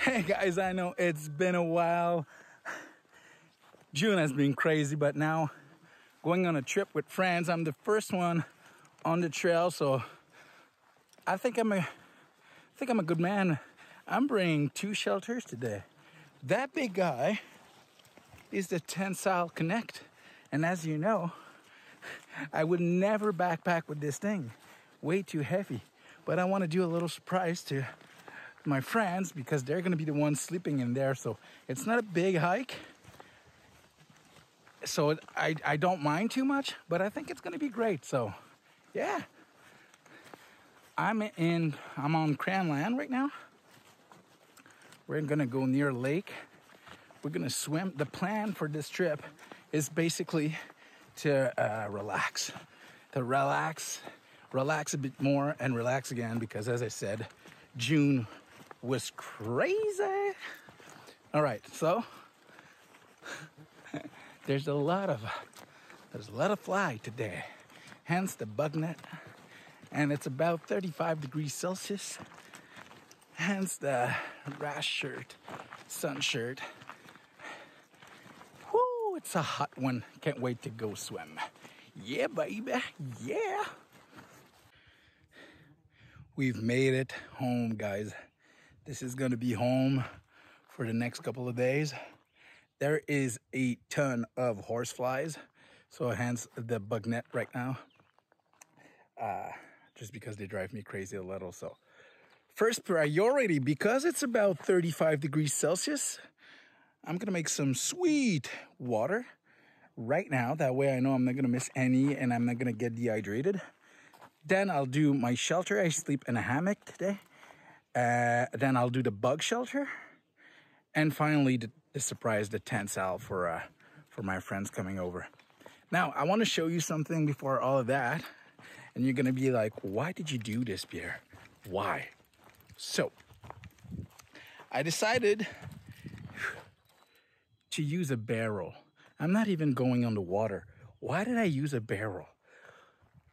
Hey guys, I know it's been a while. June has been crazy, but now going on a trip with friends. I'm the first one on the trail, so I think I'm a good man. I'm bringing 2 shelters today. That big guy is the Tentsile Connect, and as you know, I would never backpack with this thing. Way too heavy. But I want to do a little surprise to my friends because they're going to be the ones sleeping in there. So it's not a big hike. So I don't mind too much, but I think it's going to be great. So yeah, I'm on Cranland right now. We're going to go near a lake. We're going to swim. The plan for this trip is basically to relax a bit more and relax again because, as I said, June was crazy. All right, so there's a lot of fly today, hence the bug net, and it's about 35 degrees Celsius, hence the rash shirt, sun shirt. Whoo, it's a hot one. Can't wait to go swim. Yeah, baby, yeah. We've made it home, guys. This is gonna be home for the next couple of days. There is a ton of horseflies, so hence the bug net right now. Just because they drive me crazy a little. So first priority, because it's about 35 degrees Celsius, I'm gonna make some sweet water right now. That way I know I'm not gonna miss any and I'm not gonna get dehydrated. Then I'll do my shelter. I sleep in a hammock today. Then I'll do the bug shelter. And finally, the surprise, the Tentsile for my friends coming over. Now, I want to show you something before all of that. And you're going to be like, why did you do this, Pierre? Why? So, I decided to use a barrel. I'm not even going on the water. Why did I use a barrel?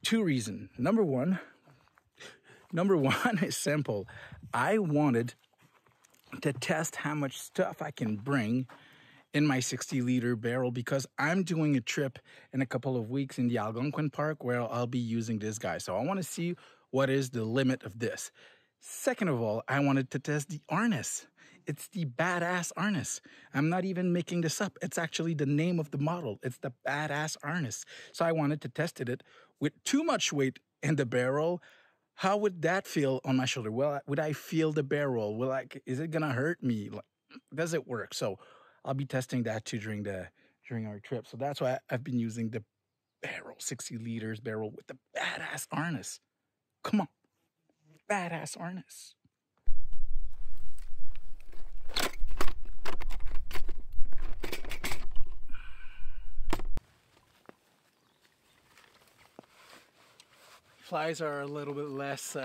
2 reasons. Number one is simple. I wanted to test how much stuff I can bring in my 60-liter barrel because I'm doing a trip in a couple of weeks in the Algonquin Park where I'll be using this guy. So I want to see what is the limit of this. Second of all, I wanted to test the harness. It's the badass harness. I'm not even making this up. It's actually the name of the model. It's the badass harness. So I wanted to test it with too much weight in the barrel. How would that feel on my shoulder? Well, would I feel the barrel? Is it gonna hurt me? Does it work? So I'll be testing that too during our trip. So that's why I've been using the barrel, 60 liters barrel with the badass harness. Come on. Badass harness. Flies are a little bit less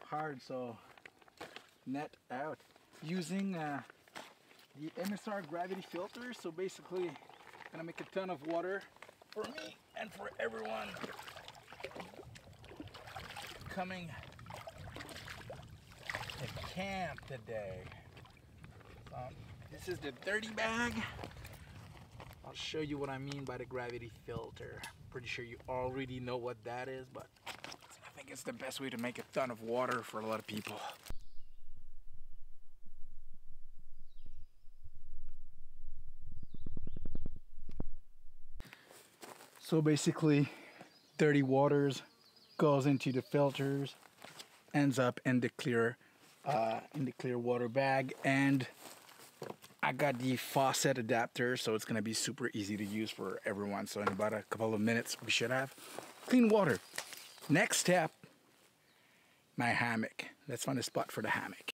hard, so net out. Using the MSR gravity filter, so basically gonna make a ton of water for me and for everyone coming to camp today. So this is the dirty bag. I'll show you what I mean by the gravity filter. Pretty sure you already know what that is, but I think it's the best way to make a ton of water for a lot of people. So basically, dirty waters goes into the filters, ends up in the clear water bag, and I got the faucet adapter, so it's gonna be super easy to use for everyone. So in about a couple of minutes, we should have clean water. Next step, my hammock. Let's find a spot for the hammock.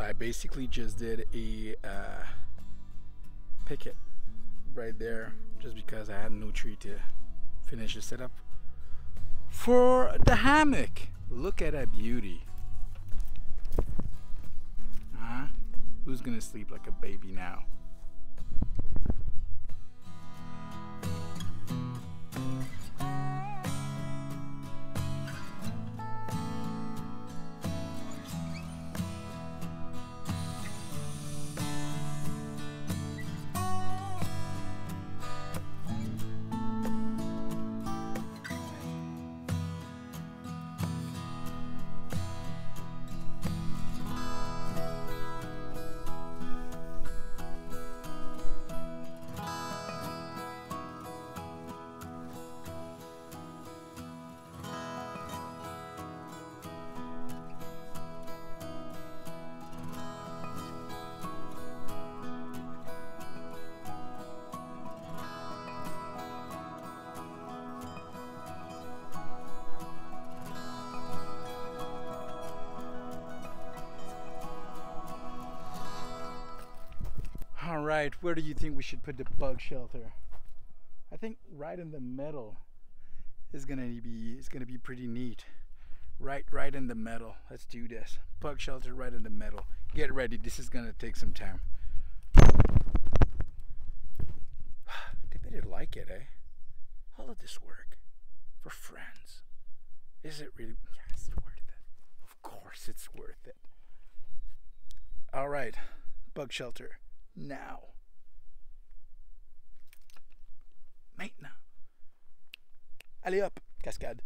I basically just did a picket right there just because I had no tree to finish the setup for the hammock. Look at that beauty. Huh? Who's gonna sleep like a baby now? All right, where do you think we should put the bug shelter? I think right in the middle is gonna be pretty neat. Right in the middle. Let's do this. Bug shelter right in the middle. Get ready. This is gonna take some time. They better like it, eh? All of this work for friends. Is it really? Yeah, it's worth it. Of course, it's worth it. All right, bug shelter. Now. Maintenant. Allez hop, cascade.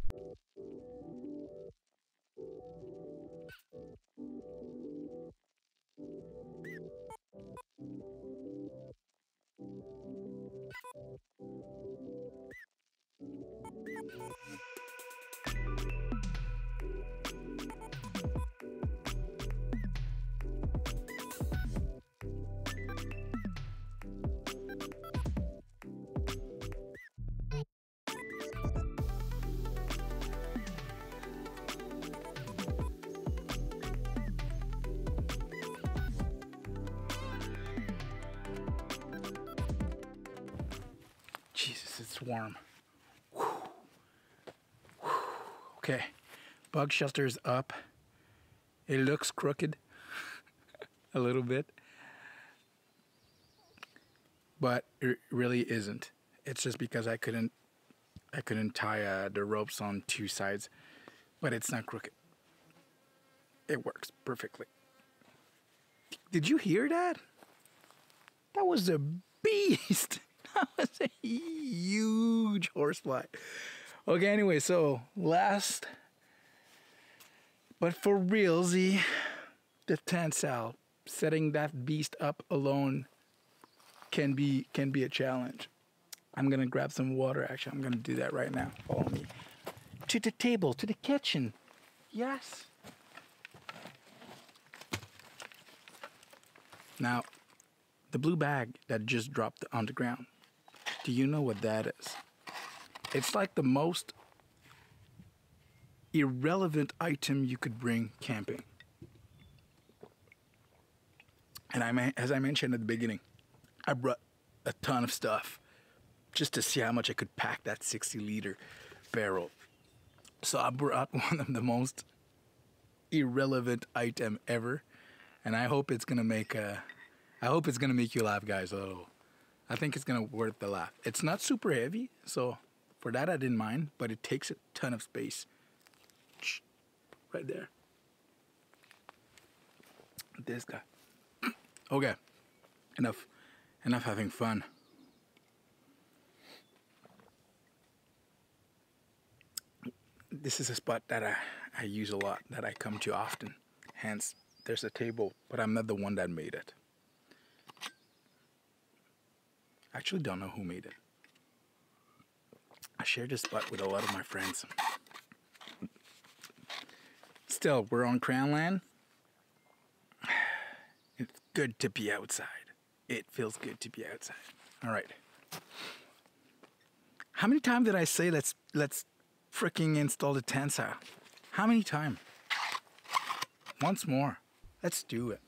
Jesus, it's warm. Whew. Whew. Okay, bug shelter's up. It looks crooked a little bit, but it really isn't. It's just because I couldn't tie the ropes on two sides, but it's not crooked. It works perfectly. Did you hear that? That was a beast. That was a huge horsefly. Okay, anyway, so last, but for realsy, the Tentsile, setting that beast up alone can be a challenge. I'm gonna grab some water. Actually, I'm gonna do that right now. Follow me to the table, to the kitchen. Yes. Now, the blue bag that just dropped on the ground. Do you know what that is? It's like the most irrelevant item you could bring camping. And as I mentioned at the beginning, I brought a ton of stuff just to see how much I could pack that 60-liter barrel. So I brought one of the most irrelevant item ever, and I hope it's gonna make you laugh, guys, a little. I think it's gonna worth the laugh. It's not super heavy, so for that I didn't mind, but it takes a ton of space. Right there. This guy. Okay, enough having fun. This is a spot that I use a lot, that I come to often. Hence, there's a table, but I'm not the one that made it. I actually don't know who made it. I share this spot with a lot of my friends. Still, we're on Crown Land. It's good to be outside. It feels good to be outside. All right. How many times did I say let's freaking install the Tentsile? How many times? Once more. Let's do it.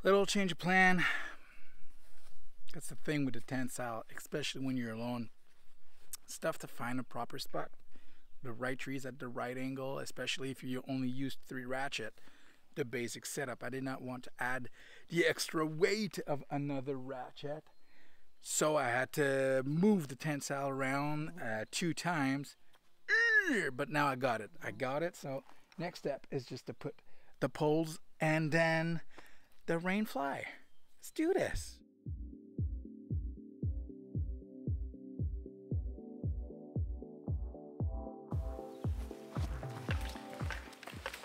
Little change of plan. That's the thing with the Tentsile, especially when you're alone. It's tough to find a proper spot. The right trees at the right angle, especially if you only used 3 ratchet. The basic setup. I did not want to add the extra weight of another ratchet. So I had to move the Tentsile around 2 times. But now I got it. So next step is just to put the poles and then the rain fly. Let's do this.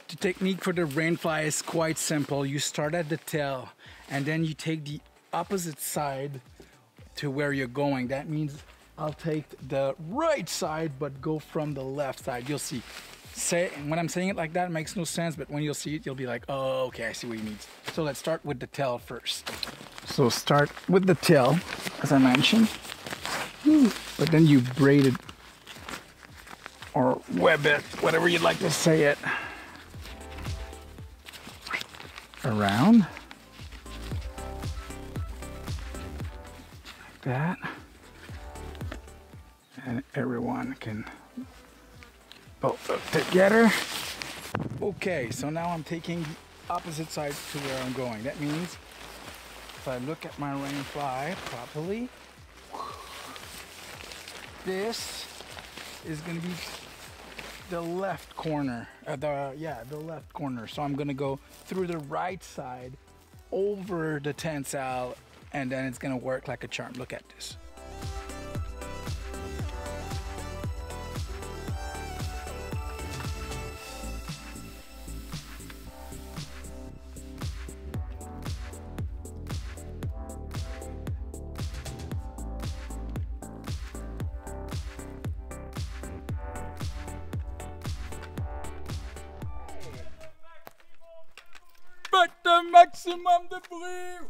The technique for the rain fly is quite simple. You start at the tail and then you take the opposite side to where you're going. That means I'll take the right side but go from the left side. You'll see. When I'm saying it like that, it makes no sense, but when you'll see it, you'll be like, oh, okay, I see what he means. So let's start with the tail first. So start with the tail, as I mentioned. But then you braid it, or web it, whatever you'd like to say it, around. Like that. And everyone can both up together. Okay, so now I'm taking the opposite side to where I'm going. That means if I look at my rain fly properly, this is going to be the left corner. The left corner. So I'm going to go through the right side over the Tentsile, and then it's going to work like a charm. Look at this. But the maximum debris.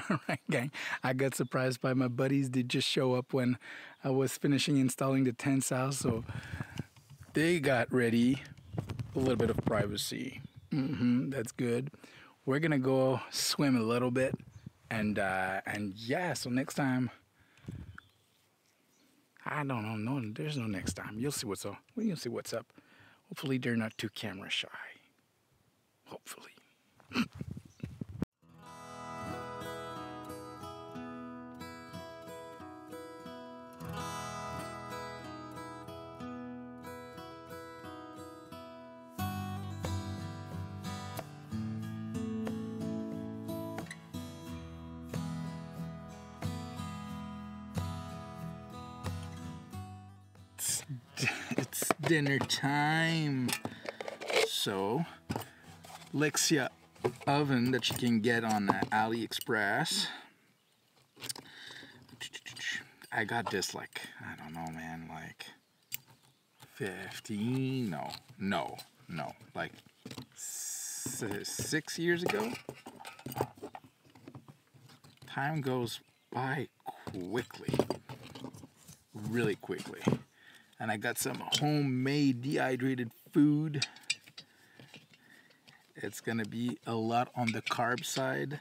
Alright gang, I got surprised by my buddies. They just show up when I was finishing installing the Tentsile, so they got ready. A little bit of privacy. That's good. We're gonna go swim a little bit, and yeah, so next time, I don't know, no, there's no next time. You'll see what's up. You'll see what's up. Hopefully they're not too camera shy. Hopefully. It's dinner time. So, Lexia oven that you can get on AliExpress. I got this like, I don't know man, like 15, no, like 6 years ago. Time goes by quickly, really quickly. And I got some homemade dehydrated food. It's gonna be a lot on the carb side,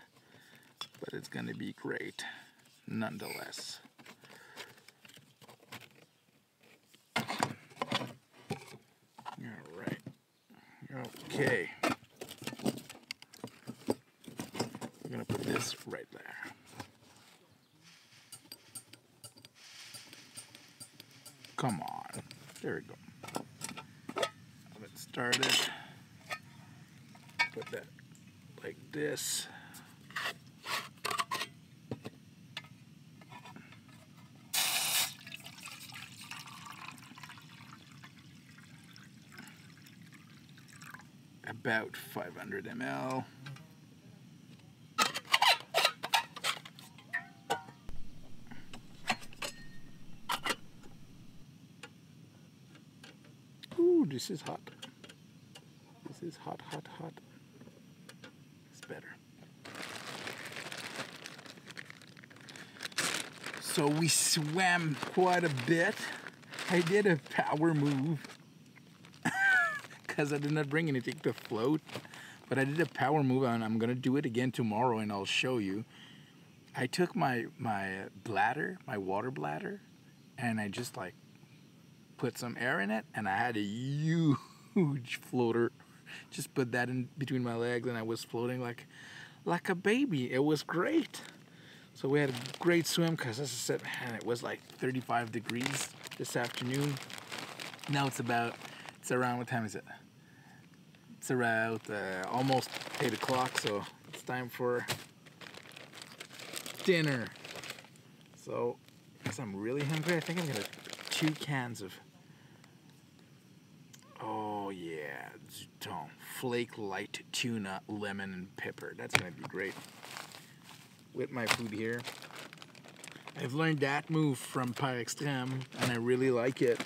but it's gonna be great nonetheless. All right, okay. We're gonna put this right there. Come on, there we go. Have it started. Put that like this. about 500 ml. Ooh, this is hot. This is hot, hot, hot. It's better. So we swam quite a bit. I did a power move because I did not bring anything to float, but I did a power move and I'm gonna do it again tomorrow and I'll show you. I took my bladder, my water bladder, and I just like put some air in it and I had a huge floater. Just put that in between my legs and I was floating like a baby. It was great. So we had a great swim because, as I said, man, it was like 35 degrees this afternoon. Now it's around, what time is it? It's around almost 8 o'clock, so it's time for dinner. So, because I'm really hungry, I think I'm gonna 2 cans of, oh yeah, Zutton Flake Light Tuna, Lemon, and Pepper. That's gonna be great. With my food here. I've learned that move from Par Extreme and I really like it.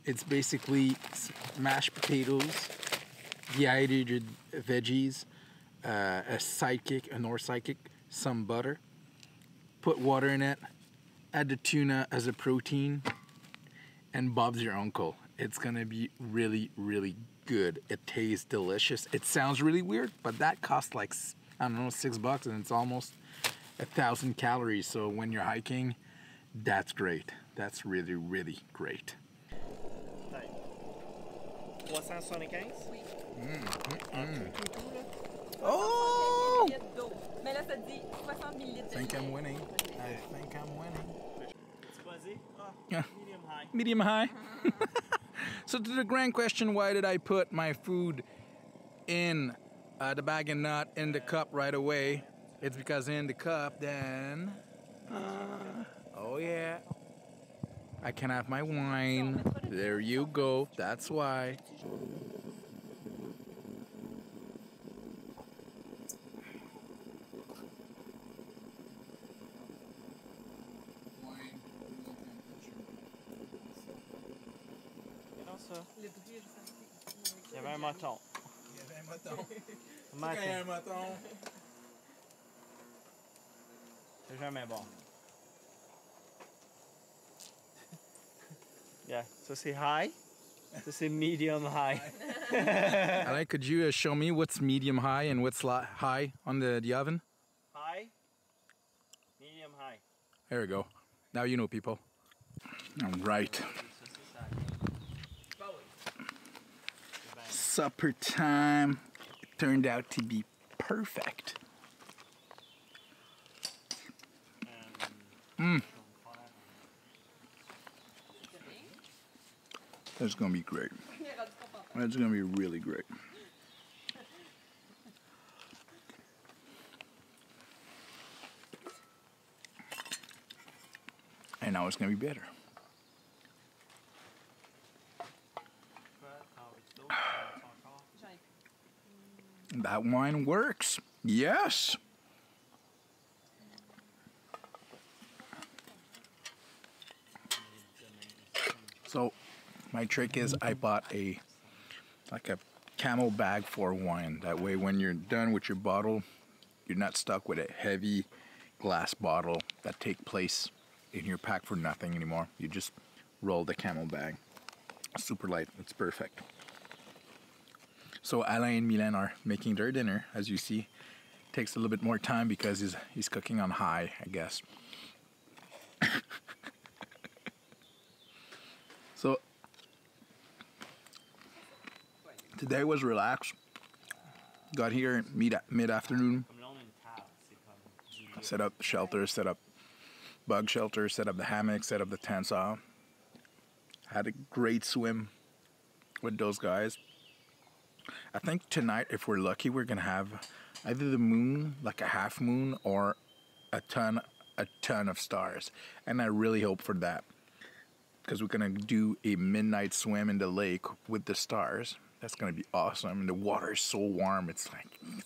It's basically mashed potatoes, dehydrated veggies, a North sidekick, some butter, put water in it, add the tuna as a protein, and Bob's your uncle. It's gonna be really, really good. It tastes delicious. It sounds really weird, but that costs like, I don't know, $6 and it's almost 1,000 calories. So when you're hiking, that's great. That's really, really great. 375? Oui. Oh! Mais là, ça te dit 60 millilitres. I think I'm winning. I think I'm winning. Yeah. Medium high. Medium high. So to the grand question, why did I put my food in the bag and not in the cup right away? It's because in the cup, then, oh yeah, I can have my wine. There you go. That's why. Il y avait un mouton. Il y avait un mouton. Quand il y a un mouton. C'est jamais bon. Yeah, so c'est high. So c'est medium high. Alain, could you show me what's medium high and what's high on the oven? High, medium high. There we go. Now you know, people. All right. Supper time. It turned out to be perfect. That's gonna be great. That's gonna be really great. And now it's gonna be better. That wine works. Yes. So my trick is I bought a camel bag for wine. That way when you're done with your bottle, you're not stuck with a heavy glass bottle that take place in your pack for nothing anymore. You just roll the camel bag. Super light. It's perfect. So Alain and Milan are making their dinner, as you see. Takes a little bit more time because he's cooking on high, I guess. So today was relaxed. Got here mid-afternoon. Set up the shelter, set up bug shelter, set up the hammock, set up the Tentsile. Had a great swim with those guys. I think tonight, if we're lucky, we're gonna have either the moon, like a half moon, or a ton of stars. And I really hope for that, because we're gonna do a midnight swim in the lake with the stars. That's gonna be awesome. And the water is so warm, it's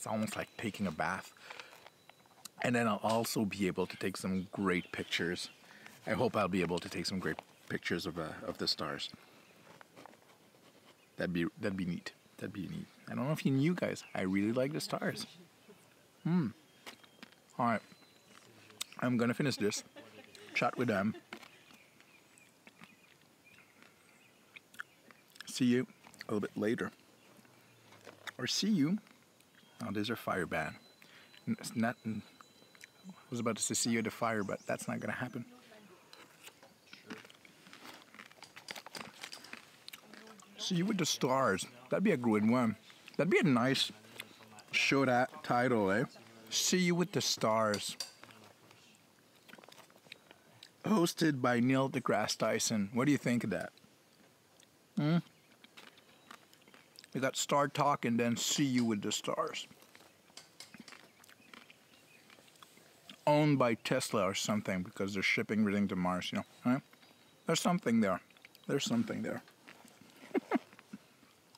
almost like taking a bath. And then I'll also be able to take some great pictures. I hope I'll be able to take some great pictures of the stars. That'd be neat. That'd be neat. I don't know if you knew, guys, I really like the stars. All right, I'm gonna finish this. Chat with them. See you a little bit later. Or see you. Oh, there's our fire ban. It's not. I was about to say see you at the fire, but that's not gonna happen. See you with the stars. That'd be a good one. That'd be a nice show that title, eh? See you with the stars. Hosted by Neil deGrasse Tyson. What do you think of that? We got Star Talk and then See You with the Stars. Owned by Tesla or something because they're shipping everything to Mars, you know. Huh? There's something there. There's something there.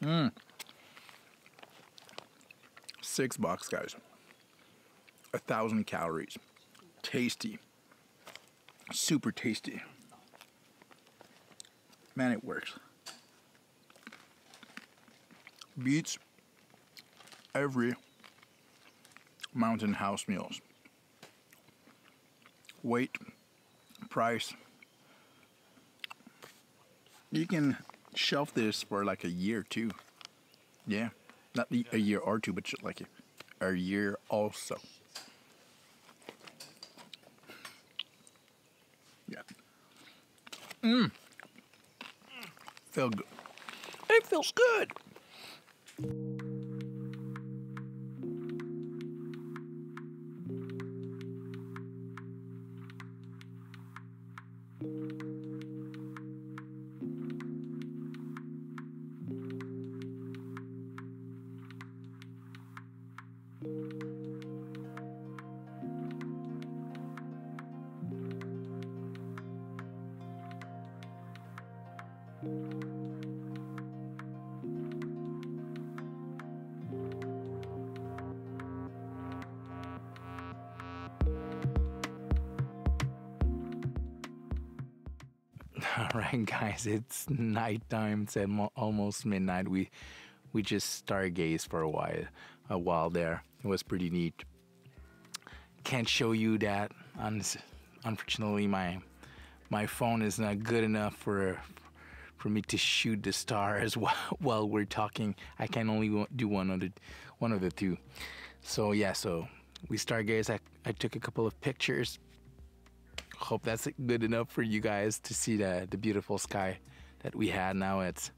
$6, guys. 1,000 calories. Tasty. Super tasty. Man, it works. Beats every Mountain House meals. Weight, price. You can shelf this for like a year too. Yeah, not a year or two, but just like a year also. Yeah. Feel good. It feels good. All right, guys, it's nighttime. It's almost midnight. We just stargazed for a while there. It was pretty neat. Can't show you that. Unfortunately, my phone is not good enough for me to shoot the stars while we're talking. I can only do one of the two. So yeah, so we stargazed. I took a couple of pictures. Hope that's good enough for you guys to see the beautiful sky that we had. Now it's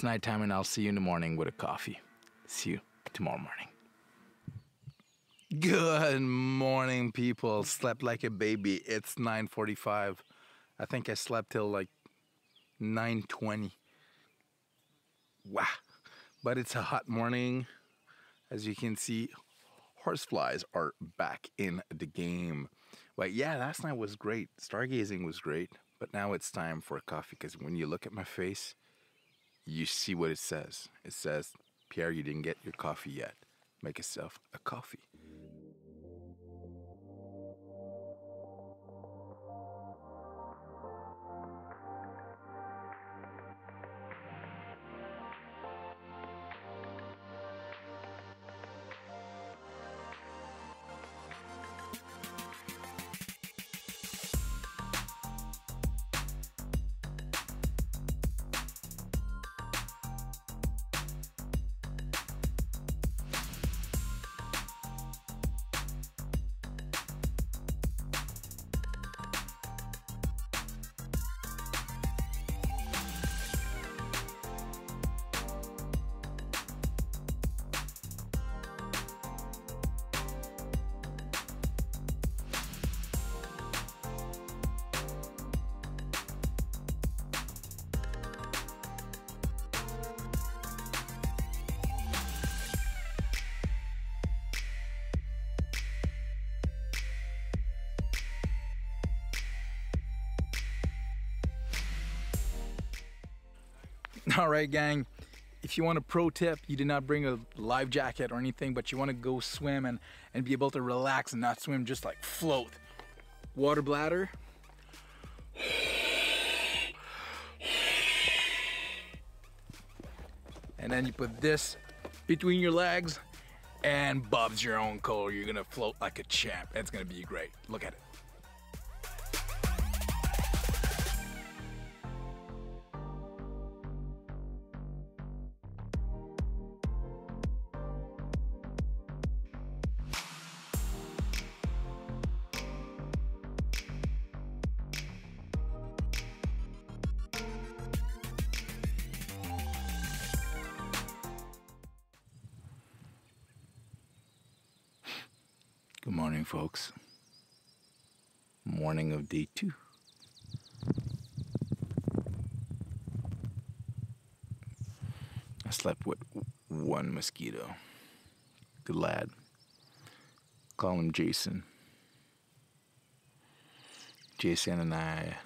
nighttime, and I'll see you in the morning with a coffee. See you tomorrow morning. Good morning, people. Slept like a baby. It's 9:45. I think I slept till like 9:20. Wow. But it's a hot morning. As you can see, horseflies are back in the game. But yeah, last night was great. Stargazing was great. But now it's time for a coffee, because when you look at my face, you see what it says. It says, Pierre, you didn't get your coffee yet. Make yourself a coffee. All right, gang. if you want a pro tip, you did not bring a life jacket or anything, but you want to go swim and be able to relax and not swim, just like float. Water bladder. And then you put this between your legs and Bob's your own color. You're gonna float like a champ. It's gonna be great. Look at it. Good morning, folks. Morning of day 2. I slept with one mosquito. Good lad. Call him Jason. Jason and I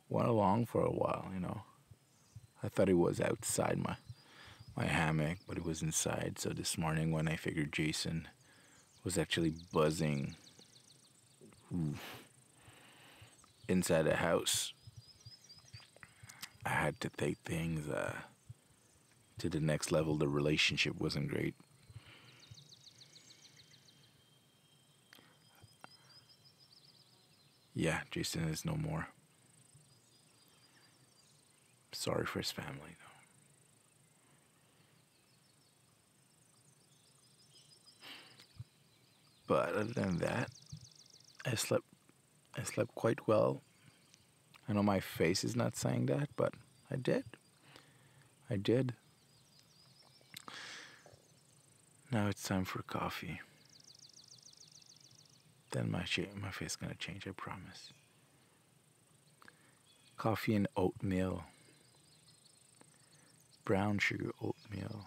went along for a while, you know. I thought he was outside my hammock, but he was inside. So this morning when I figured Jason was actually buzzing inside the house, I had to take things to the next level. The relationship wasn't great. Yeah, Jason is no more. Sorry for his family, though. But other than that, I slept quite well. I know my face is not saying that, but I did. Now it's time for coffee. Then my face is gonna change, I promise. Coffee and oatmeal. Brown sugar oatmeal.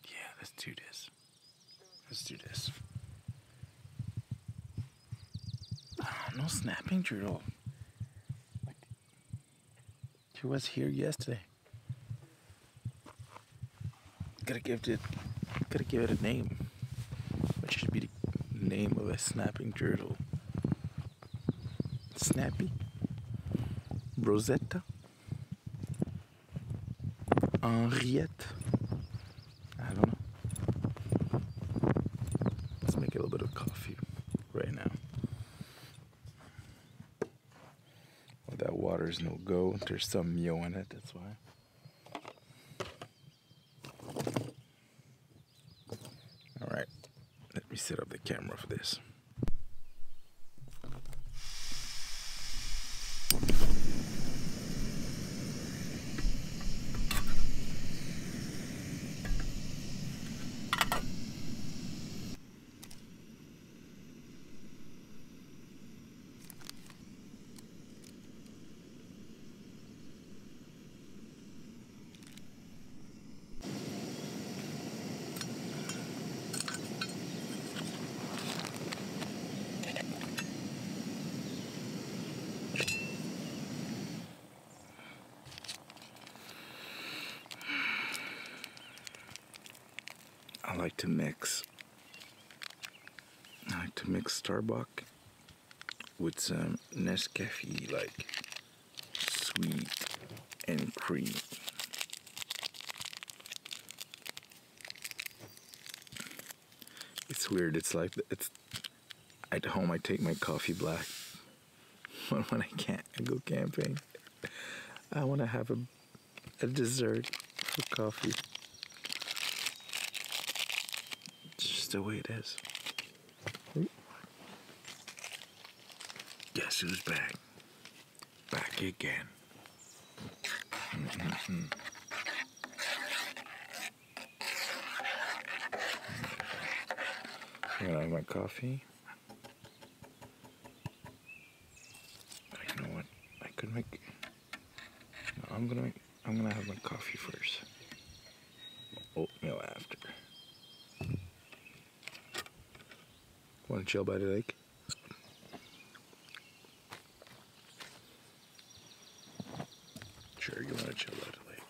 Yeah, let's do this. No snapping turtle. He was here yesterday. Gotta give it a name. What should be the name of a snapping turtle? Snappy? Rosetta? Henriette? I don't know. Let's make a little bit of coffee right now. Well, that water's no go. There's some Mio in it, that's why. Alright, let me set up the camera for this. I like to mix Starbucks with some Nescafe, like sweet and cream. It's weird. It's like it's at home. I take my coffee black, but when I can't, I go camping. I want to have a dessert for coffee. It's just the way it is. Guess who's back? Back again. I like my coffee. Oh, you know what? I could make. No, I'm gonna have my coffee first. Oatmeal after. Want to chill by the lake? Sure, you want to chill by the lake.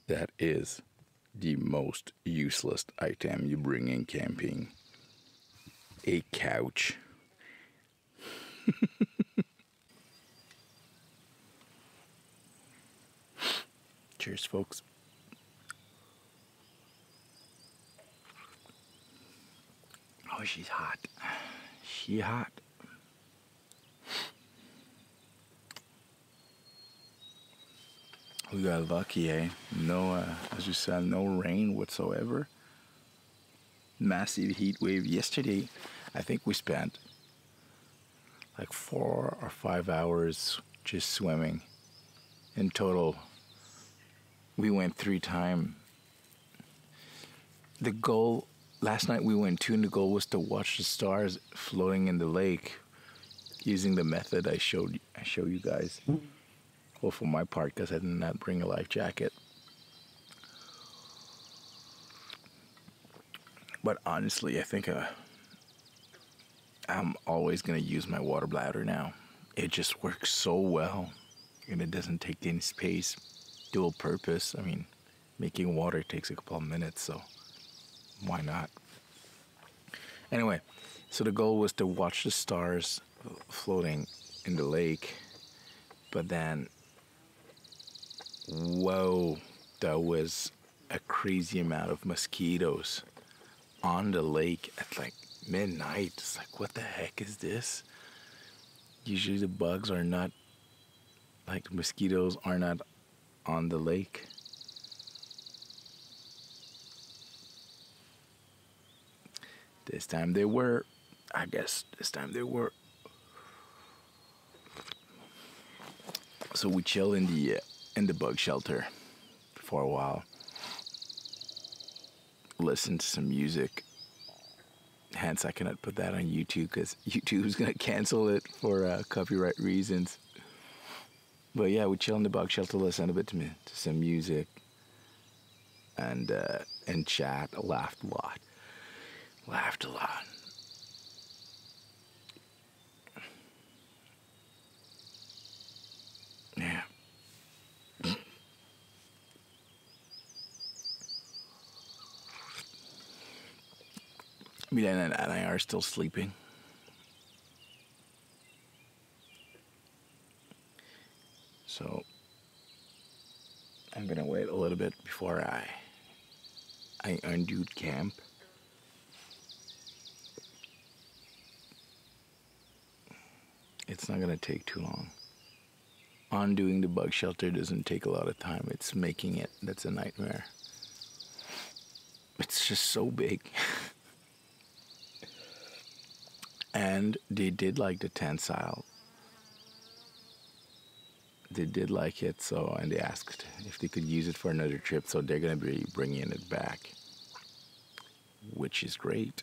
That is the most useless item you bring in camping. A couch. Cheers, folks. Oh, she's hot. She hot. We got lucky, eh? No, as you said, no rain whatsoever. Massive heat wave yesterday. I think we spent like 4 or 5 hours just swimming. In total, we went 3 times. The goal, last night we went 2, and the goal was to watch the stars floating in the lake using the method I show you guys. Well, for my part, because I did not bring a life jacket. But honestly, I think I'm always going to use my water bladder now. It just works so well, and it doesn't take any space. Dual purpose. I mean, making water takes a couple of minutes, so why not? Anyway, so the goal was to watch the stars floating in the lake, but then, whoa, there was a crazy amount of mosquitoes on the lake at like midnight. It's like, what the heck is this? Usually the bugs are not, like the mosquitoes are not on the lake. This time they were. I guess this time they were. So we chilled in the bug shelter for a while. Listened to some music. Hence, I cannot put that on YouTube because YouTube is gonna cancel it for copyright reasons. But yeah, we chilled in the bug shelter, listened a bit to some music, and chat. Laughed a lot. Yeah. Milan and I are still sleeping. So I'm gonna wait a little bit before I undo camp. It's not gonna take too long. Undoing the bug shelter doesn't take a lot of time. It's making it that's a nightmare. It's just so big. And they did like the Tentsile. They did like it, so, and they asked if they could use it for another trip, so they're going to be bringing it back, which is great.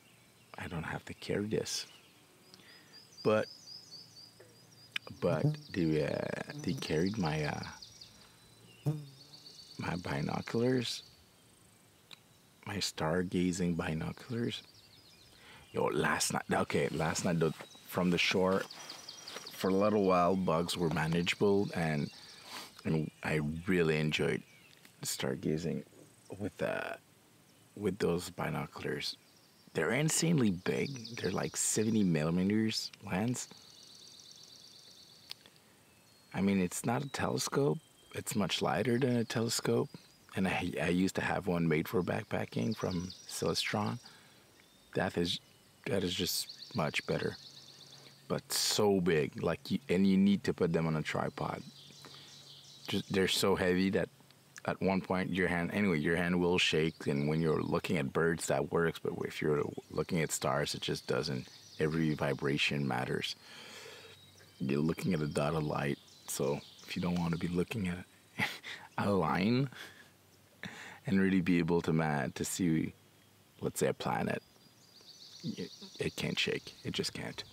I don't have to carry this. But they carried my binoculars, my stargazing binoculars. Last night from the shore, for a little while, bugs were manageable, and I really enjoyed stargazing with those binoculars. They're insanely big. They're like 70 millimeters lens. I mean, it's not a telescope. It's much lighter than a telescope. And I used to have one made for backpacking from Celestron. That is just much better. But so big, and you need to put them on a tripod. They're so heavy that at one point your hand will shake, and when you're looking at birds that works, but if you're looking at stars, it just doesn't. Every vibration matters. You're looking at a dot of light, so if you don't want to be looking at a line, and really be able to see, let's say, a planet. It can't shake. It just can't.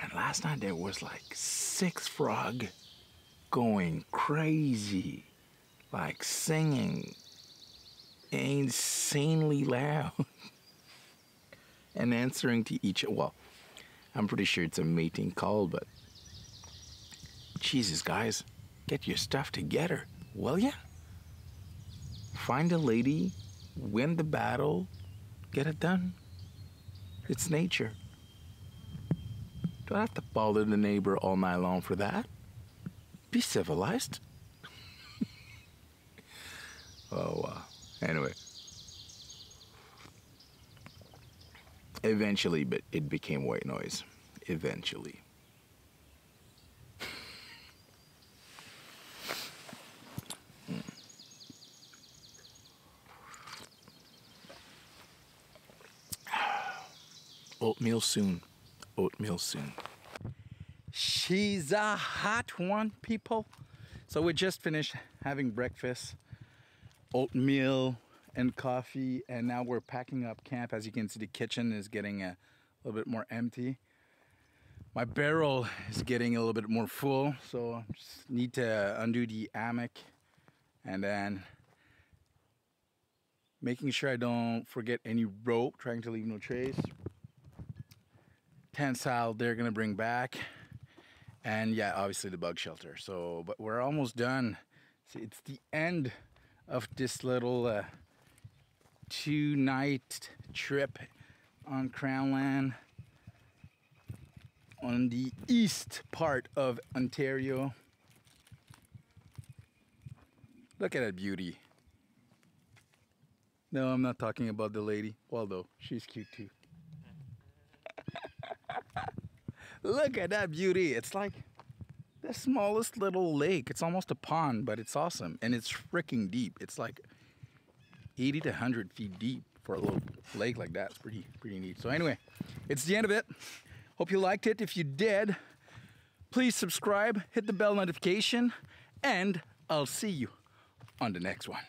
And last night there was like 6 frog going crazy, like singing insanely loud and answering to each. Well, I'm pretty sure it's a mating call, but Jesus, guys, get your stuff together, will ya? Find a lady, win the battle, get it done. It's nature. Don't have to bother the neighbor all night long for that. Be civilized. Anyway. Eventually, but it became white noise. Eventually. Oatmeal soon. Oatmeal soon. She's a hot one, people. So we just finished having breakfast, oatmeal and coffee, and now we're packing up camp. As you can see, the kitchen is getting a little bit more empty. My barrel is getting a little bit more full, so I just need to undo the hammock and then making sure I don't forget any rope, trying to leave no trace. Tentsile they're gonna bring back, and yeah, obviously the bug shelter. So, but we're almost done. See, it's the end of this little 2-night trip on Crown Land on the east part of Ontario. Look at that beauty. No, I'm not talking about the lady, although she's cute too. Look at that beauty. It's like the smallest little lake. It's almost a pond, but it's awesome. And it's freaking deep. It's like 80 to 100 feet deep for a little lake like that. It's pretty neat. So anyway, it's the end of it. Hope you liked it. If you did, please subscribe, hit the bell notification, and I'll see you on the next one.